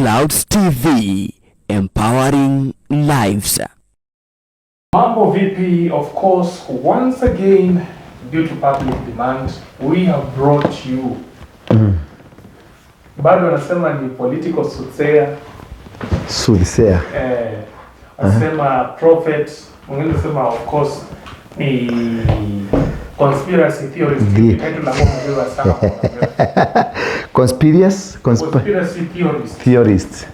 Clouds TV, empowering lives. Mambo VP, of course, once again, due to public demand, we have brought you. Bado wanasema ni political soothsayer. Soothsayer. Wanasema prophet, mwingine wanasema of course ni conspiracy theorist. Conspiracy theorist.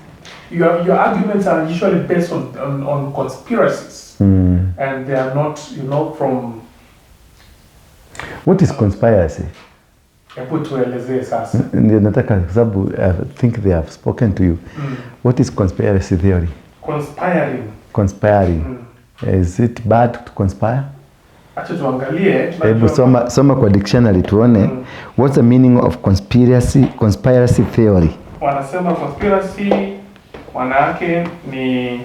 Your arguments are usually based on conspiracies, and they are not, from. What is conspiracy? Hebu tuelezee sasa. Ndio nataka kwa sababu I think they have spoken to you. What is conspiracy theory? Conspiring. Is it bad to conspire? Acha tuangalie. Hebu soma kwa dictionary tuone. What's the meaning of conspiracy theory? Wanasema conspiracy wanawake ni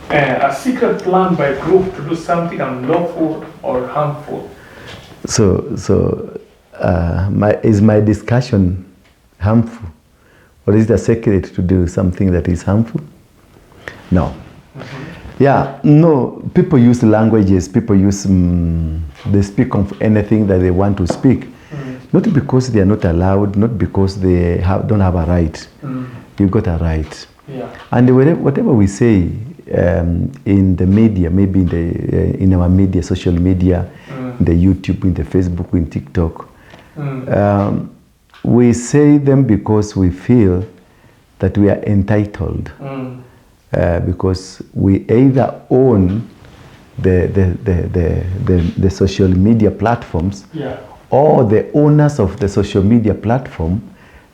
a secret plan by group to do something unlawful or harmful. So is my discussion harmful, or is it a secret to do something that is harmful? No. Yeah, no. People use languages. People use they speak of anything that they want to speak, not because they are not allowed, not because they don't have a right. You got a right. Yeah. And whatever we say in the media, maybe in our media, social media, in the YouTube, in the Facebook, in TikTok, we say them because we feel that we are entitled, because we either own the social media platforms, or the owners of the social media platform.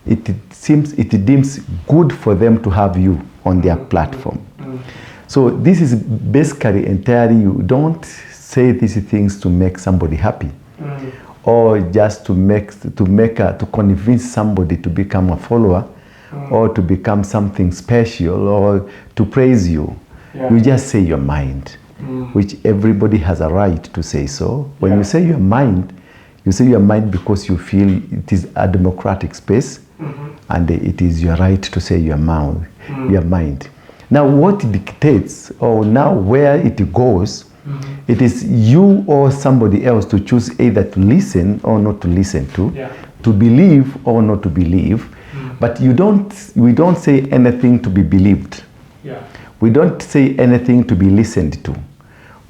It deems good for them to have you on their platform. So this is basically entirely, you don't say these things to make somebody happy, or just to convince somebody to become a follower, or to become something special, or to praise you. You just say your mind, which everybody has a right to say so. When you say your mind, you say your mind because you feel it is a democratic space, and it is your right to say your mind. Now what dictates, or now where it goes, it is you or somebody else to choose either to listen or not to listen to believe or not to believe. But we don't say anything to be believed. We don't say anything to be listened to.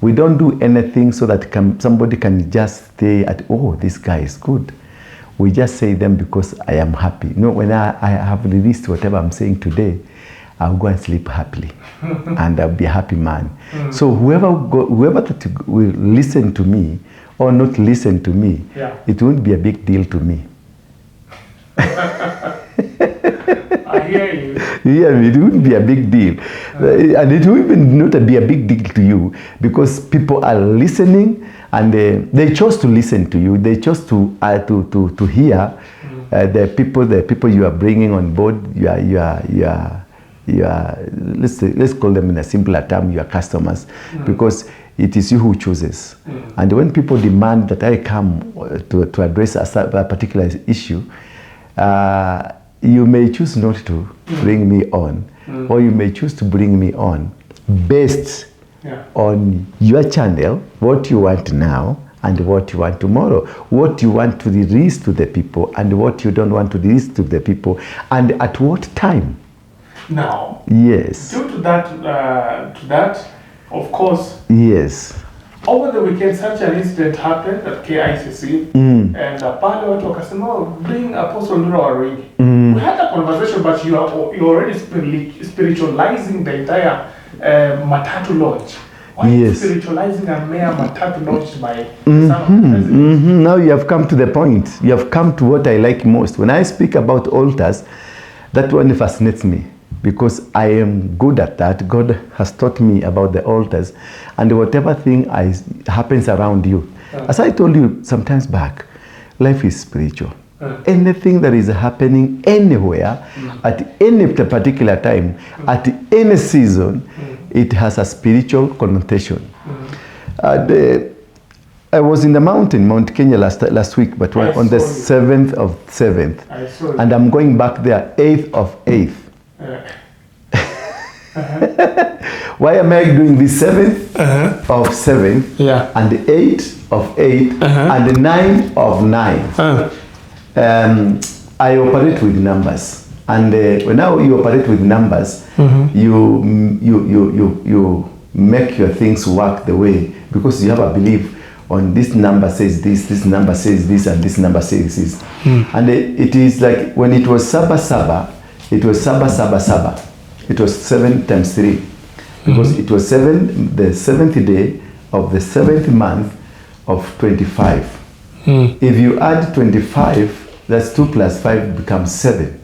We don't do anything so that somebody can just say, oh, this guy is good. We just say them because I am happy. When I have released whatever I'm saying today, I'll go and sleep happily, and I'll be a happy man. So whoever that will listen to me or not listen to me, it won't be a big deal to me. I hear you. Yeah, it wouldn't be a big deal. And it will even not be a big deal to you, because people are listening, and they chose to listen to you. They chose to hear the people you are bringing on board. Let's call them in a simpler term, your customers, because it is you who chooses. And when people demand that I come to address a particular issue, you may choose not to bring me on, or you may choose to bring me on based on your channel, what you want now and what you want tomorrow, what you want to release to the people and what you don't want to release to the people, and at what time. Now, yes. Due to that, of course. Yes. Over the weekend, such an incident happened at KICC, and pale watu wakasema, bring Apostle Ndura. We had a conversation, but you're already spiritualizing the entire matatu launch. Why is spiritualizing a mere matatu launch by the son of the president? Now you have come to the point. You have come to what I like most. When I speak about altars, that one fascinates me, because I am good at that. God has taught me about the altars, and whatever thing happens around you. As I told you sometimes back, life is spiritual. Anything that is happening anywhere, at any particular time, at any season, it has a spiritual connotation. I was in the mountain, Mount Kenya last week, but on the 7th of 7th. And I'm going back there 8th of 8th. Why am I doing the 7th of 7 and the 8th of 8 and the 9 of 9? I operate with numbers, and when now you operate with numbers, you make your things work the way, because you have a belief on this number says this number says this, and this number says this. And it is like when it was Saba Saba, it was Saba Saba Saba. It was 7 times 3, because it was 7, the 7th day of the 7th month of 25. If you add 25, that's 2 plus 5 becomes 7.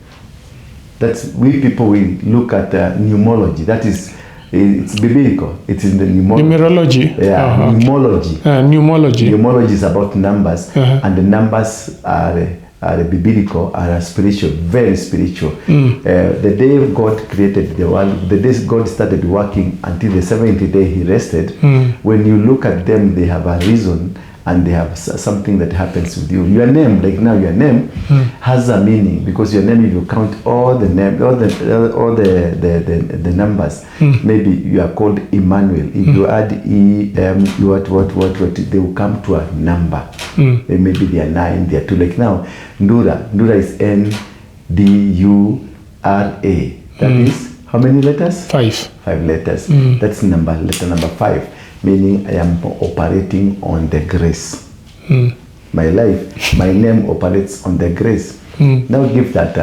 That's, we people, we look at numerology. That is, it's biblical. It's in the numerology. Yeah, numerology. Numerology. Numerology is about numbers, and the numbers are biblical, are spiritual, very spiritual. The day God created the world, the day God started working until the 7th day He rested. When you look at them, they have a reason, and they have something that happens with you. Your name, like now, your name has a meaning, because your name, if you count all the name, all the numbers, maybe you are called Emmanuel. If you add E-M, what, they will come to a number. Maybe they are 9, they are 2. Like now, Ndura is N-D-U-R-A. That is how many letters? 5. 5 letters. That's letter number 5. Meaning I am operating on the grace. My life, my name operates on the grace. Now give that,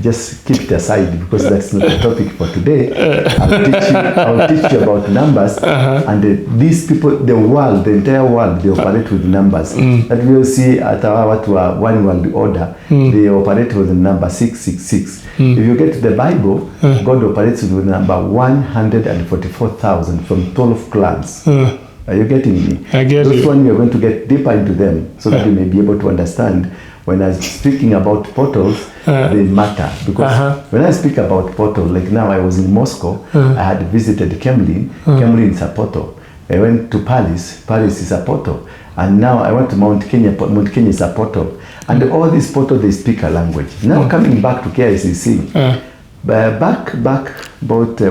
just keep it aside, because that's not the topic for today. I'll teach you about numbers, and these people, the world, the entire world, they operate with numbers. That we will see at our one world order, they operate with the number 666. If you get to the Bible, God operates with the number 144,000 from 12 clans. Are you getting me? I get Those it. one we are going to get deeper into them, so that you may be able to understand. When I was speaking about portals, they matter. Because when I speak about portal, like now I was in Moscow, I had visited Kremlin. Kremlin is a portal. I went to Paris. Paris is a portal. And now I went to Mount Kenya. Mount Kenya is a portal. And all these portals, they speak a language. Now coming back to KICC, back about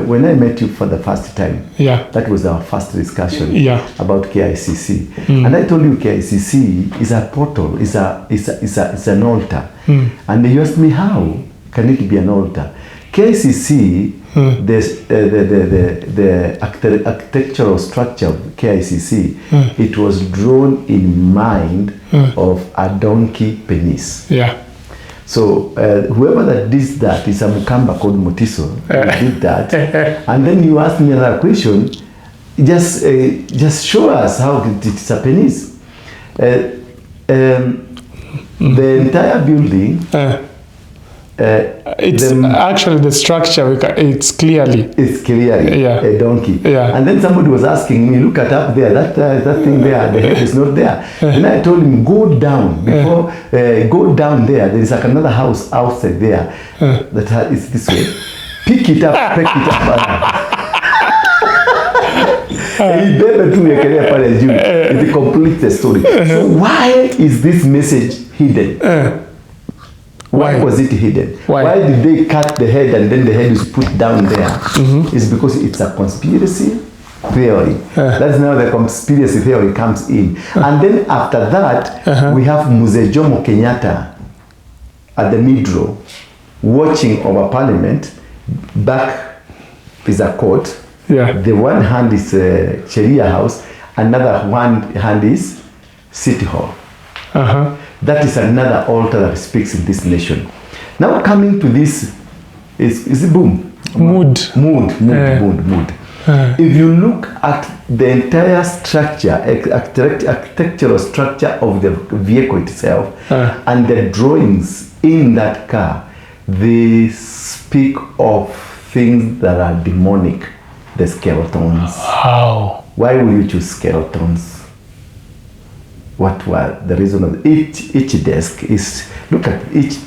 when I met you for the first time, that was our first discussion about KICC. And I told you KICC is a portal, is an altar. And you asked me, how can it be an altar? KICC, the architectural structure of KICC, it was drawn in mind of a donkey penis. So whoever that did that is a Mukamba called Motiso who did that. And then you asked me another question, just show us how it is a penis. The entire building, it's actually the structure, it's clearly a donkey. And then somebody was asking me, look at up there, that thing there, the head is not there. And I told him, go down, before, go down there is like another house outside there that is this way. Pick it up, pick it up. It completes the story. So why is this message hidden? Why was it hidden? Why did they cut the head and then the head is put down there? It's because it's a conspiracy theory. That's now the conspiracy theory comes in. And then after that, we have Mzee Jomo Kenyatta at the middle, watching over parliament. Back is a court. The one hand is Sheria House, another one hand is City Hall. That is another altar that speaks in this nation. Now coming to this, is it boom? Mood. If you look at the entire structure, architectural structure of the vehicle itself, and the drawings in that car, they speak of things that are demonic. The skeletons. How? Why will you choose skeletons? What were the reason of each desk is, look at each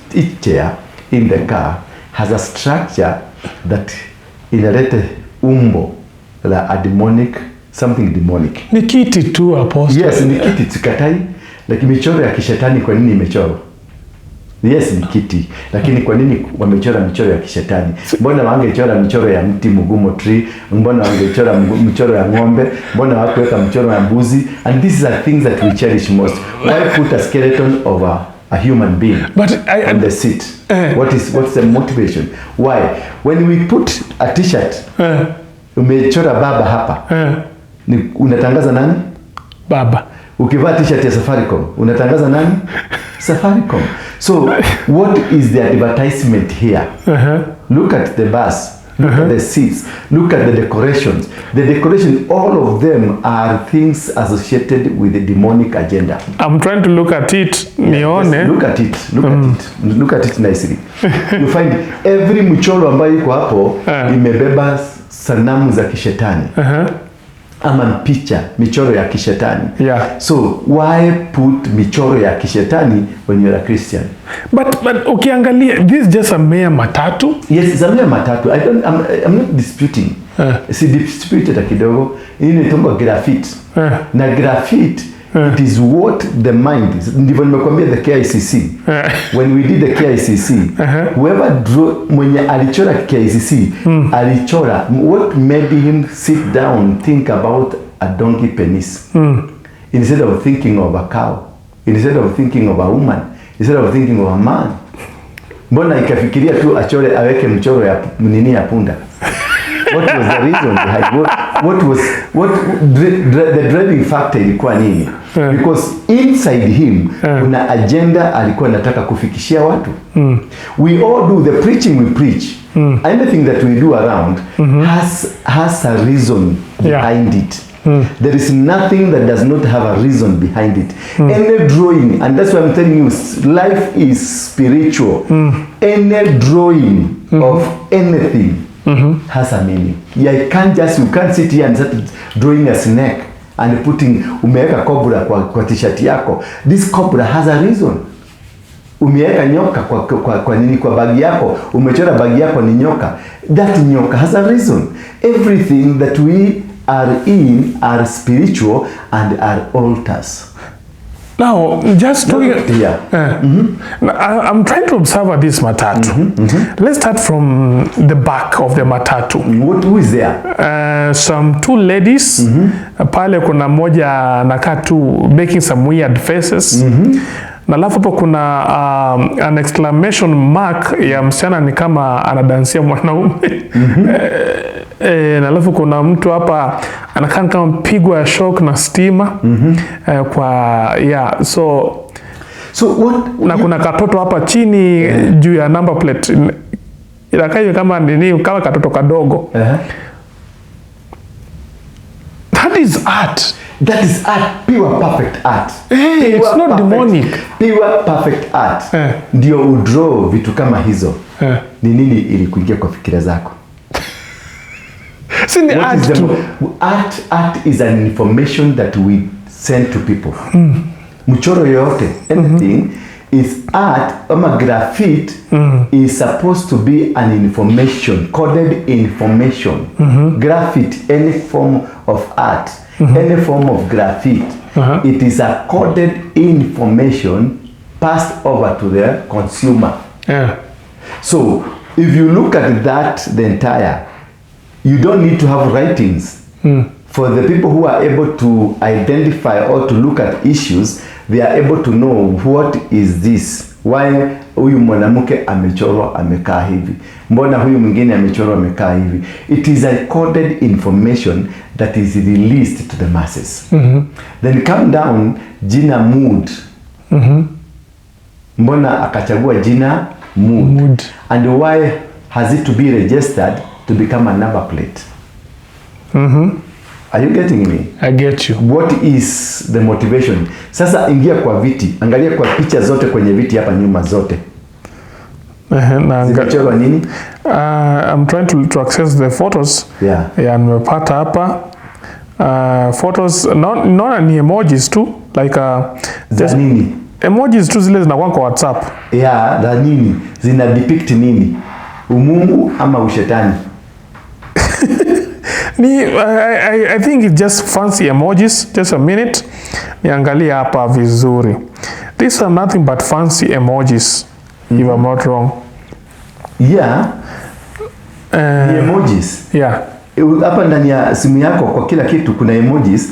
chair in the car has a structure that inherited umbo, like a demonic, something demonic. Nikiti tu apostle. Yes, nikiti tukatai, like michoro ya kishetani kwa nini imechoro? Yes, ni kiti. Lakini kwa nini wamechora michoro ya kishetani? Mbona wangechora michoro ya mti mgumo tree? Mbona wangechora michoro ya ng'ombe? Mbona hawakuweka michoro ya mbuzi? And these are things that we cherish most. Why put a skeleton of a human being on the seat? What's the motivation? Why? When we put a t-shirt, umechora baba hapa. Unatangaza nani? Baba. Ukivaa t-shirt ya Safaricom, unatangaza nani? Safaricom. So, what is the advertisement here? Look at the bus. Look at the seats. Look at the decorations. The decoration, all of them are things associated with the demonic agenda. I'm trying to look at it. Nione. Look at it. Look at it. Look at it nicely. You find every mchoro ambayo iko hapo imebeba sanamu za kishetani. Ama picha, michoro ya kishetani. So why put michoro ya kishetani when you're a Christian? But ukiangalia, this is just a mere matatu. Yes, it's a mere matatu. I'm not disputing. Si disputed a kidogo. Hii ni tongo graffiti. Na graffiti, it is what the mind is. Ndivyo nimekwambia the KICC. When we did the KICC, whoever drew, mwenye alichora KICC, alichora, what made him sit down, think about a donkey penis? Instead of thinking of a cow, instead of thinking of a woman, instead of thinking of a man. Mbona ikafikiria tu achore, aweke mchoro ya nini ya punda? What was the reason behind the driving factor ilikuwa nini? Because inside him kuna agenda alikuwa anataka kufikishia watu. We all do the preaching we preach. Anything that we do around has a reason behind it. There is nothing that does not have a reason behind it. Any drawing, and that's why I'm telling you, life is spiritual. Any drawing of anything has a meaning. You can't sit here and start drawing a snake and putting umeweka cobra kwa t-shirt yako. This cobra has a reason. Umeweka nyoka kwa nini kwa bagi yako, umechora bagi yako ni nyoka. That nyoka has a reason. Everything that we are in are spiritual and are altars. Now, just talking, I'm trying to observe this matatu. Let's start from the back of the matatu. Who is there? Some two ladies. Pale kuna moja nakaa tu making some weird faces. Na alafu hapo kuna an exclamation mark ya msichana ni kama anadansia mwanaume. Na alafu kuna mtu hapa anakaa kama pigwa shock na stima. So what, na kuna katoto hapa chini juu ya number plate. Inakaa kama nini, kama katoto kadogo. That is art. That is art, pure perfect art. It's not demonic. Pure perfect art. Ndio udraw vitu kama hizo. Ni nini ilikuingia kwa fikira zako? Art is an information that we send to people. Mchoro yote, anything is art. Ama graffiti is supposed to be an information, coded information. Graffiti, any form of art, any form of graffiti, it is a coded information passed over to the consumer. So if you look at that, the entire, you don't need to have writings. For the people who are able to identify or to look at issues, they are able to know what is this. Why huyu mwanamke amechorwa amekaa hivi? Mbona huyu mwingine amechorwa amekaa hivi? It is a coded information that is released to the masses. Then come down, jina mood. Mbona akachagua jina mood? And why has it to be registered to become a number plate? Are you getting me? I get you. What is the motivation? Sasa ingia kwa viti. Angalia kwa picha zote kwenye viti hapa nyuma zote. Zimechorwa nini? I'm trying to access the photos. Nimepata hapa. Photos, not ni emojis tu. Like za nini? Emojis tu zile zinakuwa kwa WhatsApp. Za nini? Zina depict nini? Umungu ama ushetani? I think it's just fancy emojis. Just a minute. Niangalia hapa vizuri. These are nothing but fancy emojis. if I'm not wrong. Yeah. Ni emojis. Yeah. Hapa ndani ya simu yako kwa kila kitu kuna emojis.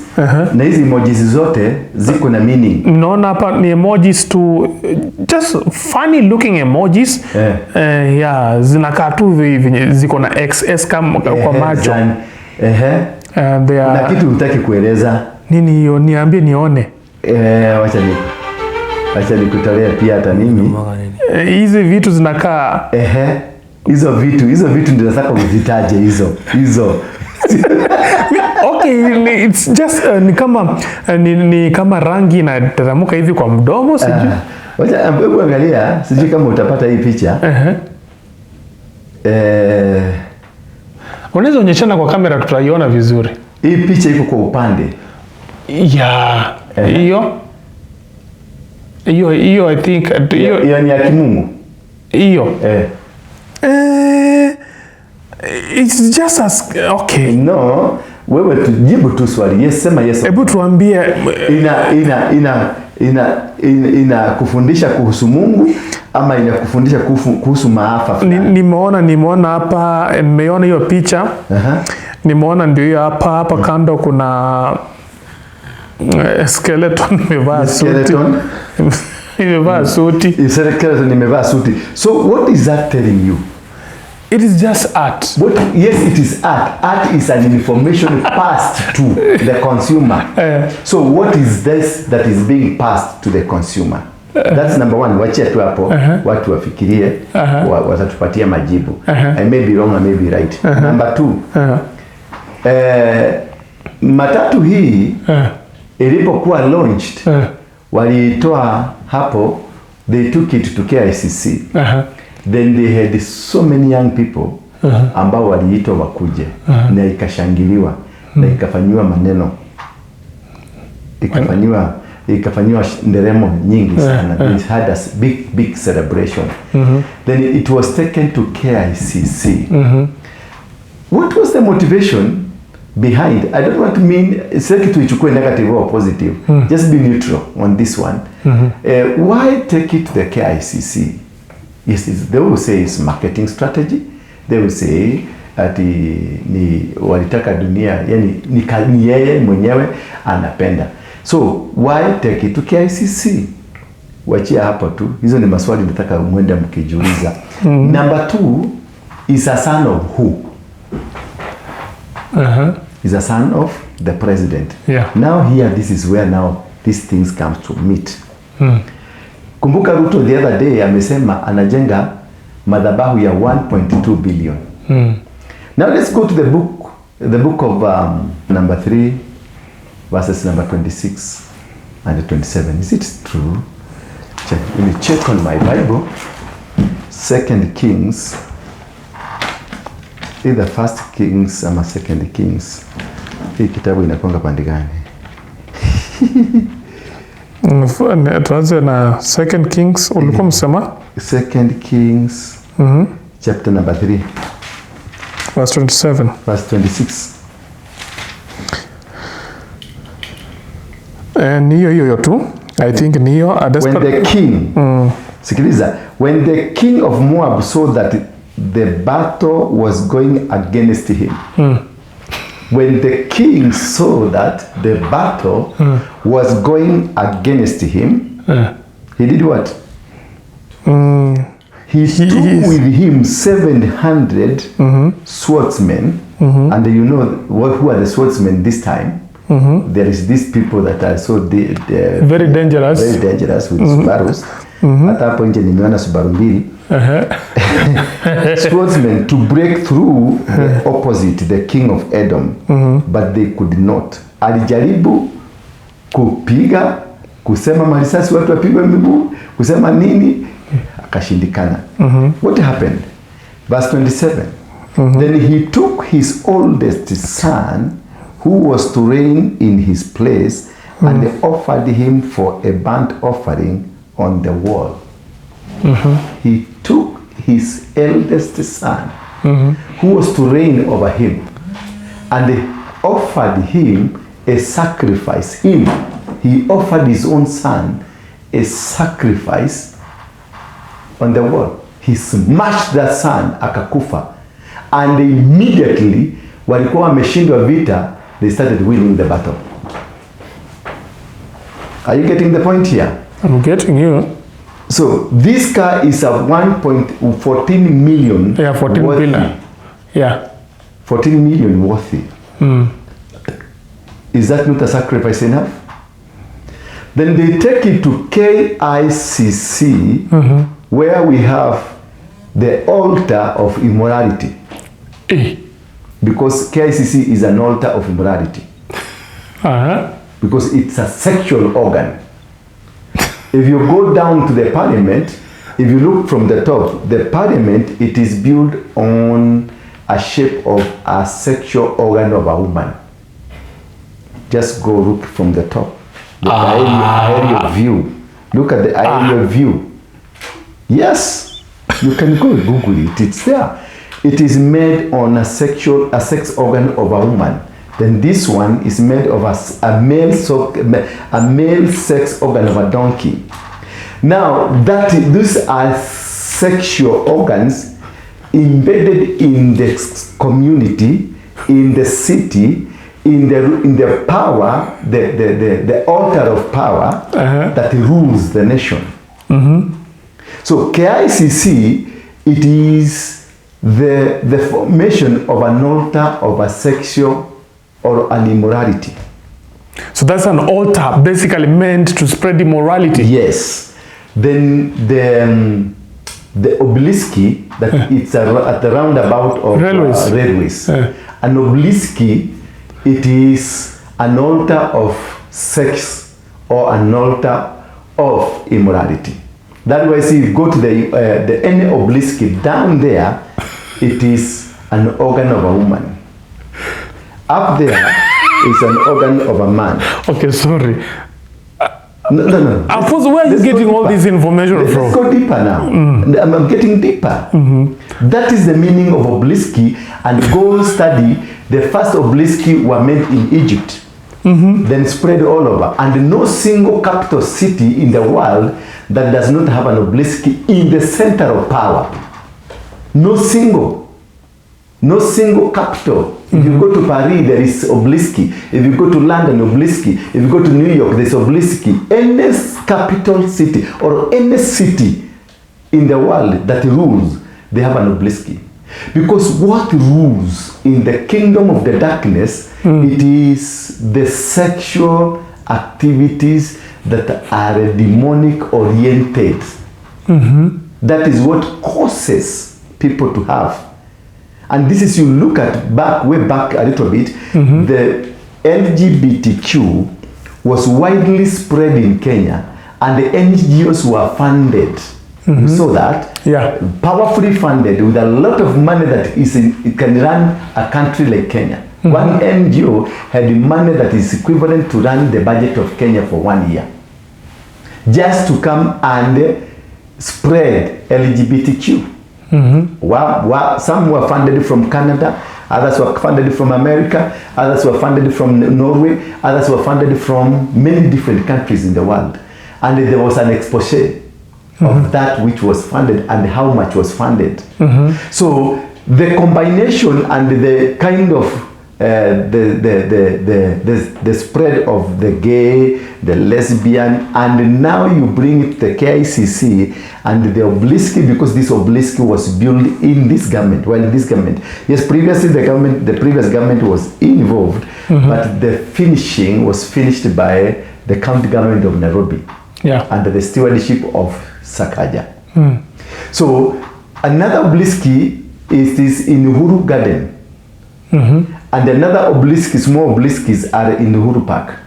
Na hizi emojis zote ziko na meaning. Naona hapa ni emojis to just funny looking emojis. Yeah, zinakaa tu ziko na XS kama kwa macho. Na kitu hutaki kueleza. Nini hiyo? Niambie nione. Wacha nikutolea pia hata mimi. Hizi vitu zinakaa. Hizo vitu ndio nataka uzitaje hizo. Okay, it's just ni kama rangi inataramuka hivi kwa mdomo sijui. Wacha hebu angalia, sijui kama utapata hii picha. Unaweza onyeshana kwa kamera tutaiona vizuri. Hii picha iko kwa upande. Yeah. Hiyo I think hiyo ni ya kimungu. Hiyo. It's just as okay. No, wewe tujibu tu swali. Yes, sema yes. Hebu tuambie ina kufundisha kuhusu Mungu ama inakufundisha kuhusu maafa? Nimeona hapa, nimeona hiyo picha. Nimeona ndio hiyo hapa kando kuna skeleton imevaa suti. Imevaa suti. Skeleton imevaa suti. So what is that telling you? It is just art. Yes, it is art. Art is an information passed to the consumer. So what is this that is being passed to the consumer? That's number one. Wachia tu hapo, watu wafikirie, watatupatia majibu. I may be wrong, I may be right. Number two, matatu hii ilipokuwa launched, walitoa hapo, they took it to KICC. Then they had so many young people ambao waliitwa wakuje na ikashangiliwa na ikafanywa maneno, ikafanywa nderemo nyingi sana. It had a big celebration. Then it was taken to KICC. What was the motivation behind? I don't want to mean seki tuichukue negative or positive. Just be neutral on this one. Why take it to the KICC? Yes, they will say it's marketing strategy. They will say ati ni walitaka dunia, yani ni yeye mwenyewe anapenda. So why take it to KICC? Wachia hapo tu. Hizo ni maswali nataka mwende mkijiuliza. Number two, is a son of who? Is a son of the president. Now here, this is where now these things come to meet. Kumbuka Ruto the other day amesema anajenga madhabahu ya 1.2 billion. Now let's go to the book of number 3 verses number 26 and 27. Is it true? Let me check on my Bible. 2 Kings, either 1 Kings ama 2 Kings. Hii kitabu inakonga pande gani? Tuanze na 2 Kings. Ulikuwa msema 2 Kings chapter number 3 verse 27 verse 26. And hiyo tu I think niyo when the king sikiliza, when the king of Moab saw that the battle was going against him. When the king saw that the battle was going against him, he did what? He took with him 700 swordsmen, and you know who are the swordsmen this time? There is these people that are so very dangerous with Subarus. Hata hapo nje nimeona Subaru mbili. Swordsmen to break through the opposite, the king of Edom, but they could not. Alijaribu kupiga, kusema marisasi watu wapigwe miguu, kusema nini, akashindikana. What happened? Verse 27. Then he took his oldest son, who was to reign in his place, and they offered him for a burnt offering on the wall. He took his eldest son, who was to reign over him, and they offered him a sacrifice. He offered his own son a sacrifice on the wall. He smashed the sun, akakufa. And immediately, walikuwa wameshindwa vita, they started winning the battle. Are you getting the point here? I'm getting you. So this car is a 1.14 million. Yeah, 14 billion. Yeah. 14 million worthy. Is that not a sacrifice enough? Then they take it to KICC, where we have the altar of immorality. Because KICC is an altar of immorality. Because it's a sexual organ. If you go down to the parliament, if you look from the top, the parliament, it is built on a shape of a sexual organ of a woman. Just go look from the top. The aerial view. Look at the aerial view. Yes, you can go Google it. It's there. It is made on a sex organ of a woman. Then this one is made of a male sex organ of a donkey. Now these are sexual organs embedded in the community, in the city, in the power, the altar of power that rules the nation. So KICC, it is the formation of an altar of a sexual or an immorality. So that's an altar basically meant to spread immorality. Yes. Then the obelisk that it's at the roundabout of railways. An obelisk, it is an altar of sex or an altar of immorality. That way, see, if you go to the any obelisk down there, it is an organ of a woman. Up there is an organ of a man. Okay, sorry. No. Alfonso, where are you getting all this information from? Let's go deeper now. I'm getting deeper. That is the meaning of obelisk, and go study. The first obelisk were made in Egypt, then spread all over. And no single capital city in the world that does not have an obelisk in the center of power. No single capital. If you go to Paris, there is obelisk. If you go to London, obelisk. If you go to New York, there is obelisk. Any capital city or any city in the world that rules, they have an obelisk. Because what rules in the kingdom of the darkness, it is the sexual activities that are demonic oriented. That is what causes people to have. And this is, you look at way back a little bit, the LGBTQ was widely spread in Kenya, and the NGOs were funded. You saw that? Yeah. Powerfully funded with a lot of money that it can run a country like Kenya. One NGO had money that is equivalent to run the budget of Kenya for 1 year. Just to come and spread LGBTQ. Some were funded from Canada, others were funded from America, others were funded from Norway, others were funded from many different countries in the world. And there was an exposé of that which was funded and how much was funded. So the combination and the kind of the spread of the gay, the lesbian, and now you bring it to the KICC and the obelisk, because this obelisk was built in this government. Well, in this government, yes, previously the previous government was involved, but the finishing was finished by the county government of Nairobi, under the stewardship of Sakaja. So another obelisk is in Uhuru Garden. And another obelisk, small obelisks are in Uhuru Park.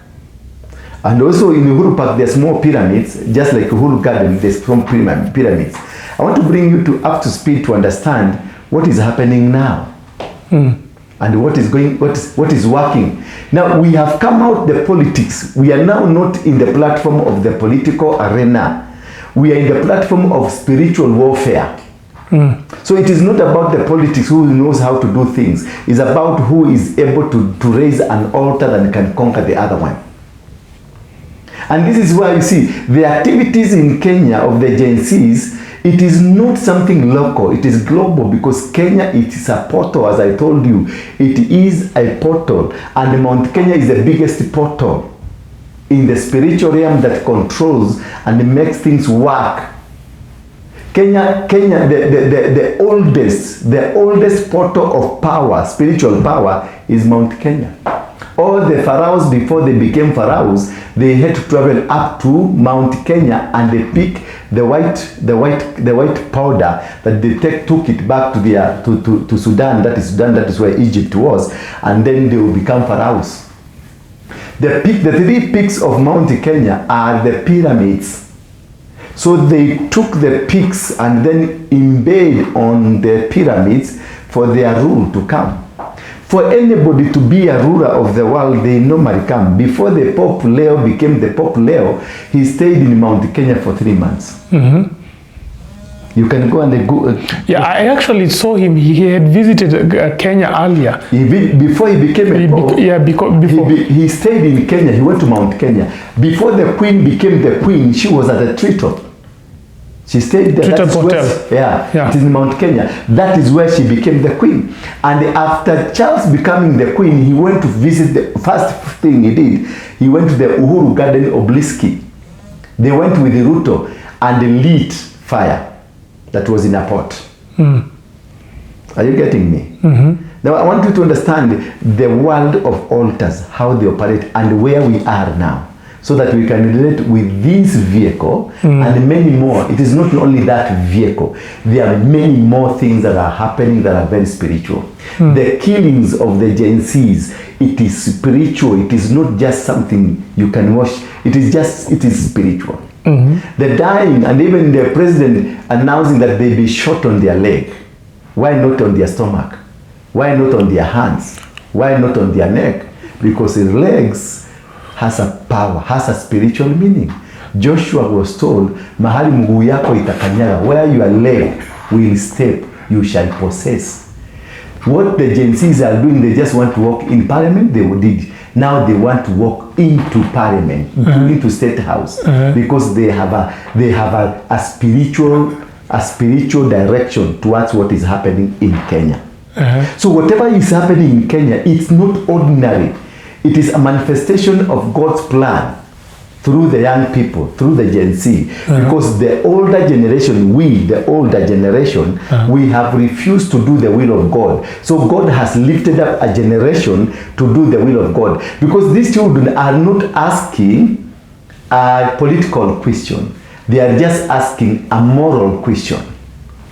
And also in Uhuru Park, there's more pyramids, just like Uhuru Garden, there's some pyramids. I want to bring you up to speed to understand what is happening now. And what is working. Now, we have come out the politics. We are now not in the platform of the political arena. We are in the platform of spiritual warfare. So it is not about the politics, who knows how to do things. It's about who is able to raise an altar that can conquer the other one. And this is why you see the activities in Kenya of the Gen Zs It is not something local, it is global, because Kenya, it is a portal, as I told you. It is a portal, and Mount Kenya is the biggest portal in the spiritual realm that controls and makes things work. Kenya, the oldest portal of power, spiritual power, is Mount Kenya. All the pharaohs, before they became pharaohs, they had to travel up to Mount Kenya, and they pick the white powder that they took it back to their to Sudan. That is where Egypt was, and then they will become pharaohs. The 3 peaks of Mount Kenya are the pyramids. So they took the peaks and then embed on the pyramids for their rule to come. For anybody to be a ruler of the world, they normally come. Before the Pope Leo became the Pope Leo, he stayed in Mount Kenya for 3 months. Mm-hmm. You can go and go. Yeah, I actually saw him. He had visited Kenya earlier. Before he became a Pope, before. He stayed in Kenya. He went to Mount Kenya. Before the Queen became the Queen, she was at a treetop. She stayed there. Treetop Hotel. Yeah, it is in Mount Kenya. That is where she became the Queen. And after Charles becoming the Queen, he went to visit. The first thing he did, he went to the Uhuru Garden obelisk. They went with the Ruto and they lit fire that was in a pot. Mm. Are you getting me? Mm-hmm. Now I want you to understand the world of altars, how they operate, and where we are now, so that we can relate with this vehicle and many more. It is not only that vehicle. There are many more things that are happening that are very spiritual. The killings of the Gen Zs, it is spiritual. It is not just something you can watch. It is spiritual. The dying, and even the president announcing that they be shot on their leg. Why not on their stomach? Why not on their hands? Why not on their neck? Because the legs has a power, has a spiritual meaning. Joshua was told, mahali mguu yako itakanyaga, where your leg will step, you shall possess. What the Gen Zs are doing, they just want to walk in parliament, they did. Now they want to walk into parliament, into state house, because they have a spiritual direction towards what is happening in Kenya. So whatever is happening in Kenya, it's not ordinary. It is a manifestation of God's plan through the young people, through the Gen Z. Because the older generation, we have refused to do the will of God. So God has lifted up a generation to do the will of God. Because these children are not asking a political question. They are just asking a moral question.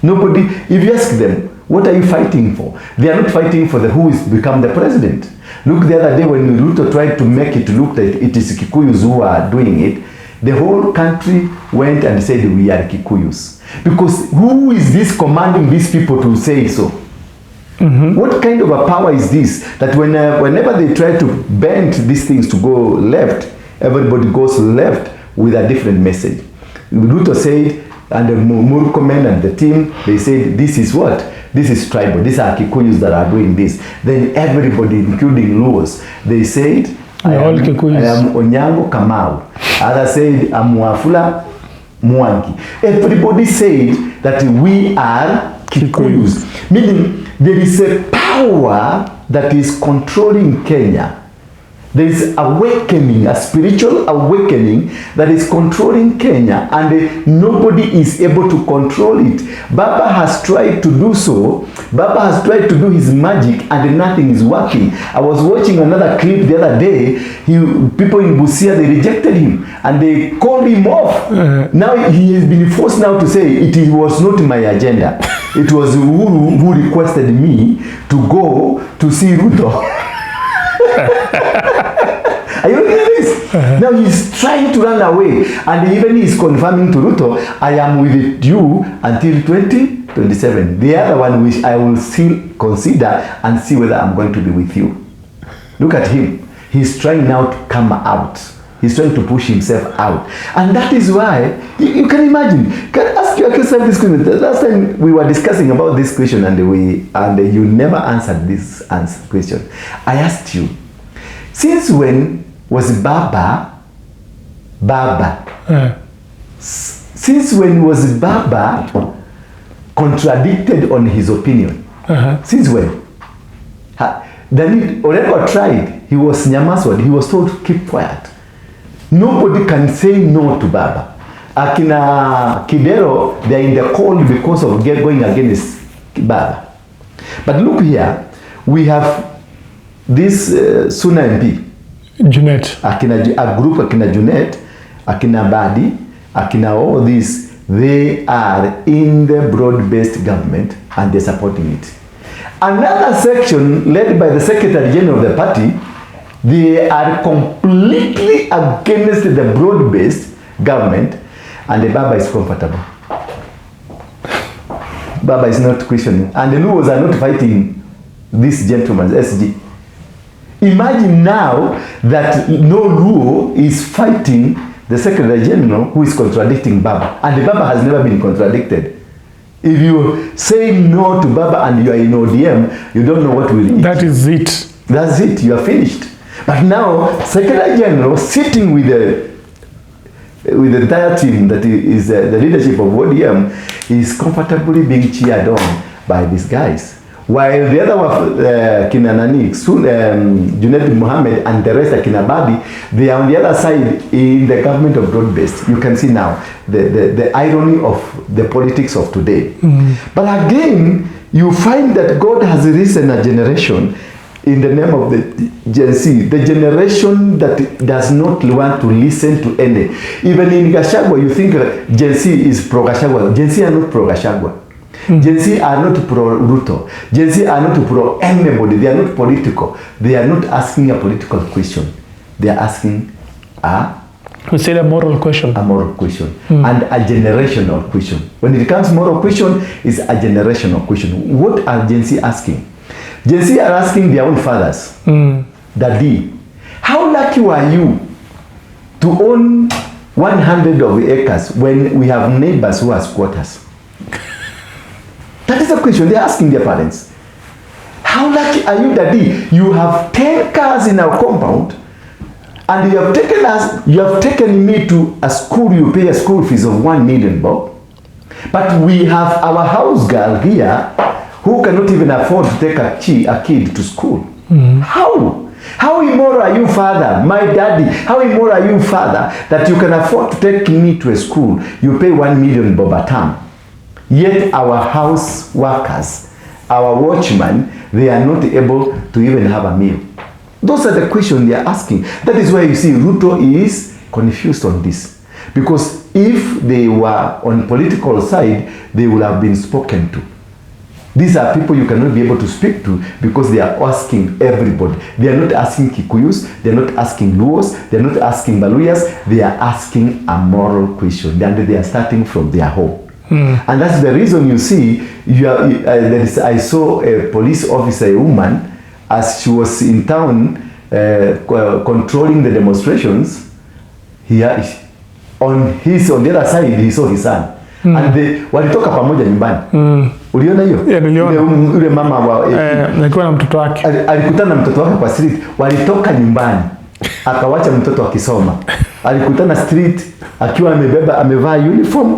Nobody, if you ask them, what are you fighting for? They are not fighting for who is become the president. Look, the other day when Ruto tried to make it look like it is Kikuyus who are doing it, the whole country went and said we are Kikuyus. Because who is this commanding these people to say so? What kind of a power is this? That whenever they try to bend these things to go left, everybody goes left with a different message. Ruto said, and the Murkomen and the team, they said, this is what? This is tribal. These are Kikuyus that are doing this. Then everybody, including Luos, they said, I am Onyango Kamau. Others said, I'm Wafula Mwangi. Everybody said that we are Kikuyus. Meaning, there is a power that is controlling Kenya. There is awakening, a spiritual awakening that is controlling Kenya, and nobody is able to control it. Baba has tried to do so. Baba has tried to do his magic, and nothing is working. I was watching another clip the other day. People in Busia, they rejected him, and they called him off. Now he has been forced now to say, it was not my agenda. It was Uhuru who requested me to go to see Ruto. Are you looking at this? Now he's trying to run away, and even he's confirming to Ruto, I am with you until 2027. The other one which I will still consider and see whether I'm going to be with you. Look at him. He's trying now to come out. He's trying to push himself out. And that is why, you can imagine, can ask yourself this question. The last time we were discussing about this question, and you never answered this question. I asked you, since when was Baba, since Since when was Baba contradicted on his opinion? Since when? Then Orengo tried. He was nyamaswad. He was told to keep quiet. Nobody can say no to Baba. Akina Kidero, they are in the cold because of going against Baba. But look here, we have this Suna MP. Junet. A group, Akina Junet, Akina Badi, Akina all these, they are in the broad-based government and they're supporting it. Another section led by the Secretary General of the party, they are completely against the broad-based government, and the Baba is comfortable. Baba is not questioning. And the Luos are not fighting this gentleman's SG. Imagine now that no Luo is fighting the Secretary General who is contradicting Baba. And the Baba has never been contradicted. If you say no to Baba and you are in ODM, you don't know what will eat. That is it. That's it. You are finished. But now, Secretary General sitting with the entire team that is the leadership of ODM is comfortably being cheered on by these guys. While the other one, Kinanani, Junaid Mohammed and the rest, Kinabadi, they are on the other side in the government of broad-based. You can see now the irony of the politics of today. But again, you find that God has risen a generation in the name of the Gen Z, the generation that does not want to listen to any. Even in Gachagua, you think Gen Z is pro-Gachagua. Gen Z are not pro-Gachagua. Gen Z are not pro-Ruto. Gen Z are not pro anybody. They are not political. They are not asking a political question. They are asking we say a moral question. A moral question. And a generational question. When it comes moral question, it's a generational question. What are Gen Z asking? Gen Z are asking their own fathers, Daddy, how lucky were you to own 100 of acres when we have neighbors who are squatters? That is the question they're asking their parents. How lucky are you, Daddy? You have 10 cars in our compound and you have taken me to a school, you pay a school fees of 1 million bob. But we have our house girl here who cannot even afford to take a kid to school. How immoral are you, father? My daddy, how immoral are you, father, that you can afford to take me to a school? You pay 1 million bob a term. Yet our house workers, our watchmen, they are not able to even have a meal. Those are the questions they are asking. That is why you see Ruto is confused on this. Because if they were on political side, they would have been spoken to. These are people you cannot be able to speak to because they are asking everybody. They are not asking Kikuyus, they are not asking Luos, they are not asking Baluyas, they are asking a moral question. And they are starting from their home. And that's the reason you see, I saw a police officer, a woman, as she was in town controlling the demonstrations, on the other side, he saw his son. And walitoka pamoja nyumbani. Uliona hiyo? Yeah, niliona. Yule mama wa alikuwa na mtoto wake. Alikutana na mtoto wake kwa street. Walitoka nyumbani. Akawacha mtoto akisoma. Alikutana street akiwa amevaa uniform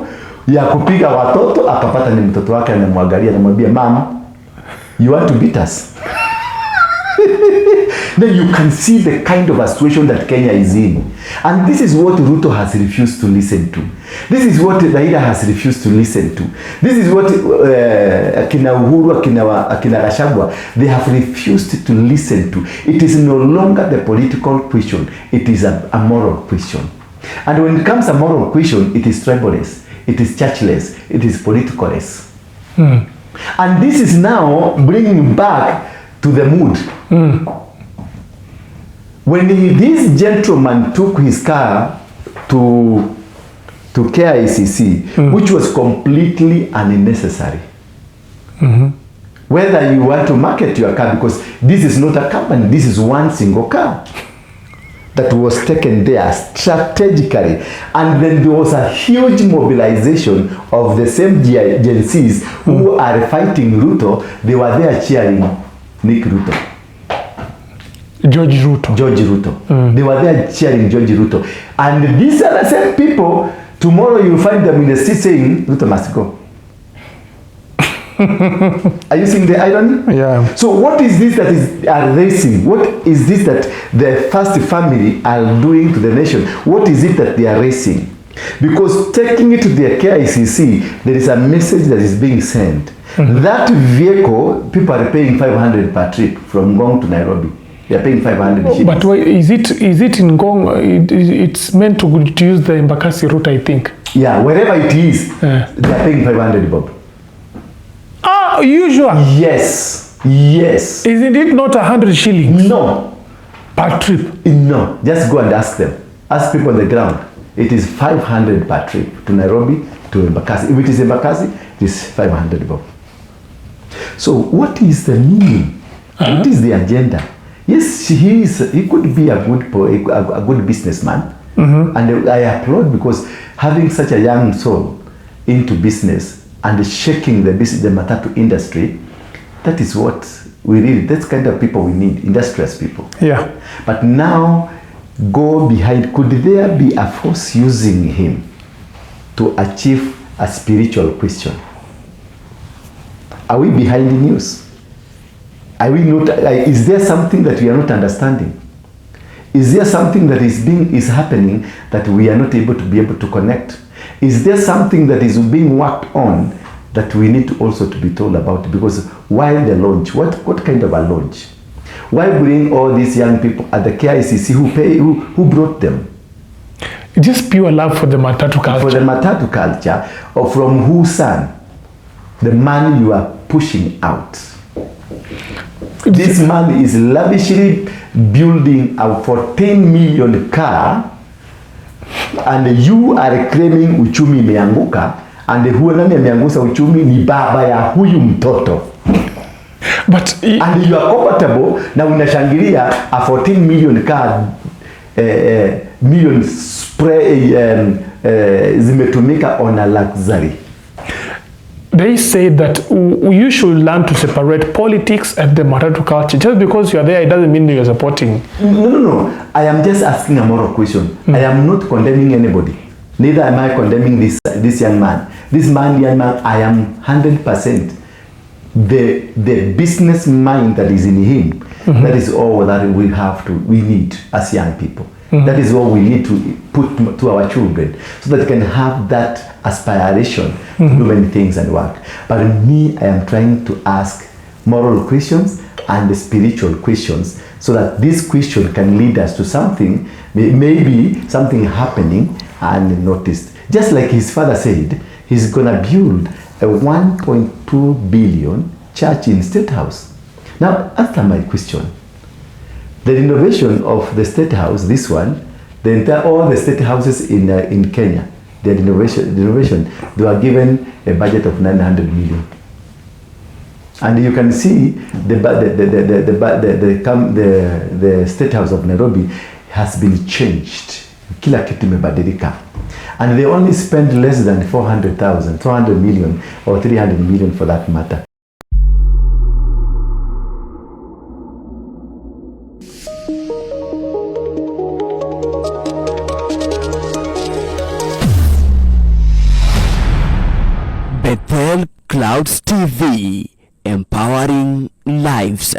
ya kupiga watoto, akapata ni mtoto wake anamwangalia, anamwambia mama, you want to beat us? Then you can see the kind of a situation that Kenya is in. And this is what Ruto has refused to listen to. This is what Raila has refused to listen to. This is what Akina Uhuru, Akina Gachagua, they have refused to listen to. It is no longer the political question. It is a moral question. And when it comes a moral question, it is tribalist, it is churchless, it is politicalist. And this is now bringing back to the mood. When this gentleman took his car to KICC, which was completely unnecessary. Whether you want to market your car, because this is not a company, this is one single car that was taken there strategically. And then there was a huge mobilization of the same Gen Zs who are fighting Ruto. They were there cheering Nick Ruto. George Ruto. They were there cheering George Ruto. And these are the same people Tomorrow you find them in the street saying, Ruto must go. Are you seeing the irony? Yeah. So what is this that are racing? What is this that the first family are doing to the nation? What is it that they are racing? Because taking it to the KICC, there is a message that is being sent. That vehicle, people are paying 500 per trip from Ngong to Nairobi. They are paying 500 shillings. But why, is it in Ngong? It's meant to use the Embakasi route, I think. Yeah, wherever it is, they are paying 500 bob. Ah, usual. Yes, yes. Isn't it not 100 shillings? No. Per trip? No, just go and ask them. Ask people on the ground. It is 500 per trip to Nairobi, to Embakasi. If it is Embakasi, it is 500 bob. So what is the meaning? What is the agenda? Yes, he could be a good businessman. And I applaud, because having such a young soul into business and shaking the matatu industry, that is what we need. That's kind of people we need, industrious people. Yeah. But now, go behind, could there be a force using him to achieve a spiritual question? Are we behind the news? Are we not? Is there something that we are not understanding? Is there something that is happening that we are not able to connect? Is there something that is being worked on that we need to also to be told about? Because while the launch, what kind of a launch? Why bring all these young people at the KICC who brought them? Just pure love for the matatu culture. For the matatu culture, or from whose son? The man you are pushing out. This man is lavishly building a 14 million car, and you are claiming uchumi imeanguka, and huyo nani ameangusha uchumi ni baba ya huyu mtoto. And you are comfortable na unashangilia a 14 million car, million spray zimetumika on a luxury. They say that you should learn to separate politics and the matatu culture. Just because you are there, it doesn't mean you are supporting. No. I am just asking a moral question. I am not condemning anybody. Neither am I condemning this young man. Young man, I am 100%. The business mind that is in him, that is all that we need as young people. That is what we need to put to our children, so that they can have that aspiration to do many things and work. But me, I am trying to ask moral questions and spiritual questions, so that this question can lead us to something, maybe something happening and noticed. Just like his father said, he's gonna build a 1.2 billion church in State House. Now, answer my question. The renovation of the State House, this one, all the state houses in Kenya, the renovation, they were given a budget of 900 million. And you can see the State House of Nairobi has been changed. Kila kitu imebadilika. And they only spent less than 400 million or 300 million for that matter. Bethel Clouds TV, empowering lives.